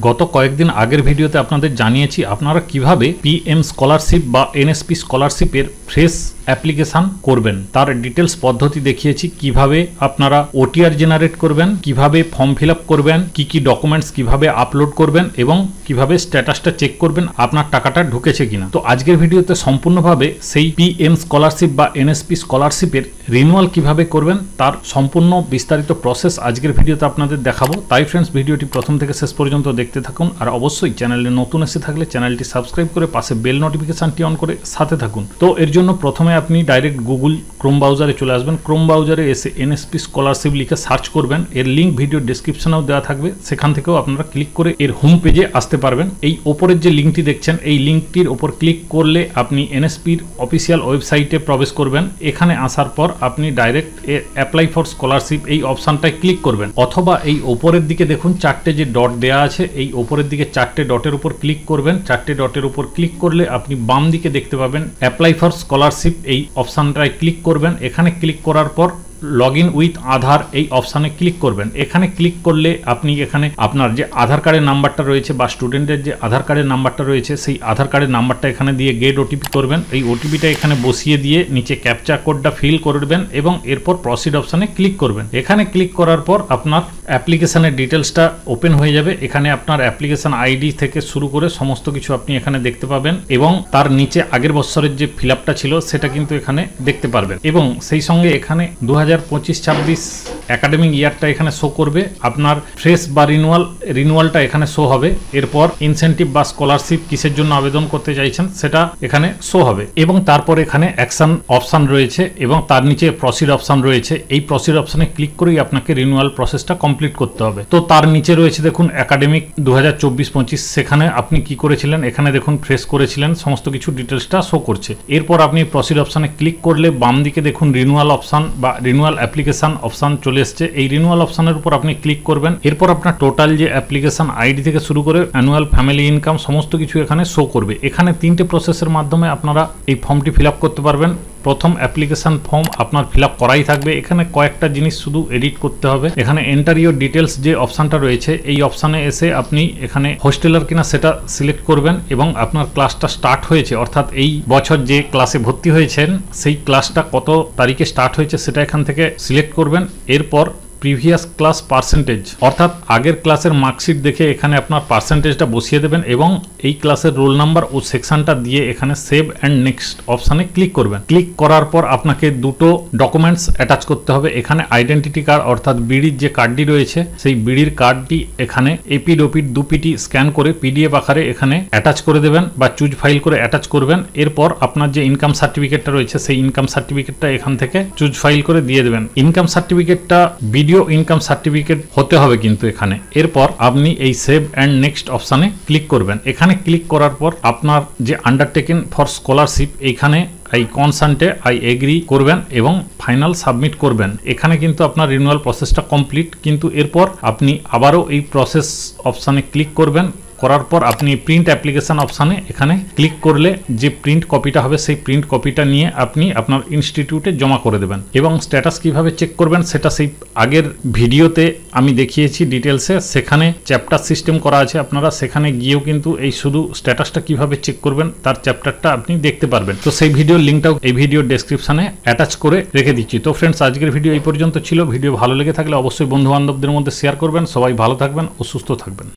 গত কয়েকদিন আগের ভিডিওতে আপনাদের জানিয়েছি আপনারা কিভাবে পিএম স্কলারশিপ বা এনএসপি স্কলারশিপের ফ্রেশ অ্যাপ্লিকেশন করবেন, তার ডিটেলস পদ্ধতি দেখিয়েছি। কিভাবে আপনারা ওটিআর জেনারেট করবেন, কিভাবে ফর্ম ফিল আপ করবেন, কি কি ডকুমেন্টস কিভাবে আপলোড করবেন এবং কিভাবে স্ট্যাটাসটা চেক করবেন আপনার টাকাটা ঢুকেছে কিনা। তো আজকের ভিডিওতে সম্পূর্ণভাবে সেই পিএম স্কলারশিপ বা এনএসপি স্কলারশিপের রিনিউয়াল কিভাবে করবেন তার সম্পূর্ণ বিস্তারিত প্রসেস আজকের ভিডিওতে আপনাদের দেখাবো। তাই ফ্রেন্ডস, ভিডিওটি প্রথম থেকে শেষ পর্যন্ত দেখতে থাকুন। আর অবশ্যই চ্যানেলে নতুন এসে থাকলে চ্যানেলটি সাবস্ক্রাইব করে পাশে বেল নোটিফিকেশনটি অন করে সাথে থাকুন। তো এর জন্য প্রথমে আপনি ডাইরেক্ট গুগল ক্রোম ব্রাউজারে চলে আসবেন। ক্রোম ব্রাউজারে এসে এনএসপি স্কলারশিপ লিখে সার্চ করবেন। এর লিঙ্ক ভিডিও ডেসক্রিপশনেও দেওয়া থাকবে, সেখান থেকেও আপনারা ক্লিক করে এর হোম পেজে আসতে পারবেন। এই ওপরের যে লিঙ্কটি দেখছেন, এই লিঙ্কটির ওপর ক্লিক করলে আপনি এনএসপির অফিসিয়াল ওয়েবসাইটে প্রবেশ করবেন। এখানে আসার পর আপনি ডাইরেক্ট অ্যাপ্লাই ফর স্কলারশিপ এই অপশনটায় ক্লিক করবেন, অথবা এই ওপরের দিকে দেখুন চারটে যে ডট দেওয়া আছে, এই ওপরের দিকে চারটে ডটের উপর ক্লিক করবেন। চারটে ডটের উপর ক্লিক করলে আপনি বাম দিকে দেখতে পাবেন অ্যাপ্লাই ফর স্কলারশিপ, এই অপশনটায় ক্লিক করবেন। এখানে ক্লিক করার পর লগ ইন উইথ আধার এই অপশানে ক্লিক করবেন। এখানে ক্লিক করলে আপনি এখানে আপনার যে আধার কার্ডের নাম্বারটা রয়েছে বা স্টুডেন্টের যে আধার কার্ডের নাম্বারটা রয়েছে, সেই আধার কার্ডের নাম্বারটা এখানে দিয়ে গেট ওটিপি করবেন। এই ওটিপিটা এখানে বসিয়ে দিয়ে নিচে ক্যাপচা কোডটা ফিল করবেন এবং এরপর প্রসিড অপশানে ক্লিক করবেন। এখানে ক্লিক করার পর আপনার অ্যাপ্লিকেশনের ডিটেলসটা ওপেন হয়ে যাবে। এখানে আপনার অ্যাপ্লিকেশন আইডি থেকে শুরু করে সমস্ত কিছু আপনি এখানে দেখতে পাবেন এবং তার নিচে আগের বছরের যে ফিল আপটা ছিল সেটা কিন্তু এখানে দেখতে পারবেন। এবং সেই সঙ্গে এখানে 2025-26 একাডেমিক ইয়ারটা এখানে শো করবে। আপনার ফ্রেশ বা রিনিউয়ালটা এখানে শো হবে। এরপর ইনসেন্টিভ বা স্কলারশিপ কিসের জন্য আবেদন করতে চাইছেন সেটা এখানে শো হবে এবং তারপর এখানে অ্যাকশন অপশন রয়েছে এবং তার নিচে প্রসিড অপশন রয়েছে। এই প্রসিড অপশনে ক্লিক করেই আপনাকে রিনিউয়াল প্রসেসটা কমপ্লিট করতে হবে। তো তার নিচে রয়েছে দেখুন একাডেমিক 2024-25, সেখানে আপনি কি করেছিলেন, এখানে দেখুন ফ্রেশ করেছিলেন, সমস্ত কিছু ডিটেলসটা শো করছে। এরপর আপনি প্রসিড অপশনে ক্লিক করলে বাম দিকে দেখুন রিনিউয়াল অপশন বা রিনিউয়াল অ্যাপ্লিকেশন অপশন চলে এসছে। এই রিনিউয়াল অপশনের উপর আপনি ক্লিক করবেন। এরপর আপনার টোটাল যে অ্যাপ্লিকেশন আইডি থেকে শুরু করে অ্যানুয়াল ফ্যামিলি ইনকাম সমস্ত কিছু এখানে শো করবে। এখানে তিনটে প্রসেসের মাধ্যমে আপনারা এই ফর্মটি ফিল আপ করতে পারবেন। প্রথম অ্যাপ্লিকেশন ফর্ম আপনার ফিল আপ করাই থাকবে। এখানে কয়েকটা জিনিস শুধু এডিট করতে হবে। এখানে এন্টার ইউর ডিটেলস যে অপশনটা রয়েছে, এই অপশানে এসে আপনি এখানে হোস্টেলার কিনা সেটা সিলেক্ট করবেন এবং আপনার ক্লাসটা স্টার্ট হয়েছে, অর্থাৎ এই বছর যে ক্লাসে ভর্তি হয়েছেন সেই ক্লাসটা কত তারিখে স্টার্ট হয়েছে সেটা এখান থেকে সিলেক্ট করবেন। এরপর প্রিভিয়াস ক্লাস পার্সেন্টেজ, অর্থাৎ আগের ক্লাসের মার্কশিট দেখে এখানে আপনার পার্সেন্টেজটা বসিয়ে দেবেন এবং এই ক্লাসের রোল নাম্বার ও সেকশনটা দিয়ে এখানে সেভ অ্যান্ড নেক্সট অপশানে ক্লিক করবেন। ক্লিক করার পর আপনাকে দুটো ডকুমেন্টস অ্যাটাচ করতে হবে। এখানে আইডেন্টিটি কার্ড অর্থাৎ বিডির যে কার্ডটি রয়েছে সেই বিডির কার্ডটি এখানে এপিড ওপিড 2 পিটি স্ক্যান করে পিডিএফ আকারে এখানে অ্যাটাচ করে দেবেন বা চুজ ফাইল করে অ্যাটাচ করবেন। এরপর আপনার যে ইনকাম সার্টিফিকেটটা রয়েছে সেই ইনকাম সার্টিফিকেটটা এখান থেকে চুজ ফাইল করে দিয়ে দেবেন। ইনকাম সার্টিফিকেটটা ইনকাম সার্টিফিকেট হতে হবে কিন্তু এখানে। এরপর আপনি এই সেভ অ্যান্ড নেক্সট অপশানে ক্লিক করবেন। এখানে ক্লিক করার পর আপনার যে আন্ডারটেকেন ফর স্কলারশিপ এইখানে আই কনসান্টে আই এগ্রি করবেন এবং ফাইনাল সাবমিট করবেন। এখানে কিন্তু আপনার রিনিউয়াল প্রসেসটা কমপ্লিট। কিন্তু এরপর আপনি আবারও এই প্রসেস অপশানে ক্লিক করবেন। করার পর আপনি প্রিন্ট অ্যাপ্লিকেশন অপশানে এখানে ক্লিক করলে যে প্রিন্ট কপিটা হবে সেই প্রিন্ট কপিটা নিয়ে আপনি আপনার ইনস্টিটিউটে জমা করে দেবেন এবং স্ট্যাটাস কিভাবে চেক করবেন সেটা সেই আগের ভিডিওতে আমি দেখিয়েছি ডিটেলসে। সেখানে চ্যাপ্টার সিস্টেম করা আছে, আপনারা সেখানে গিয়েও কিন্তু এই শুধু স্ট্যাটাসটা কিভাবে চেক করবেন তার চ্যাপ্টারটা আপনি দেখতে পারবেন। তো সেই ভিডিওর লিঙ্কটাও এই ভিডিওর ডেসক্রিপশনে অ্যাটাচ করে রেখে দিচ্ছি। তো ফ্রেন্ডস, আজকের ভিডিও এই পর্যন্ত ছিল। ভিডিও ভালো লেগে থাকলে অবশ্যই বন্ধু বান্ধবদের মধ্যে শেয়ার করবেন। সবাই ভালো থাকবেন ও সুস্থ থাকবেন।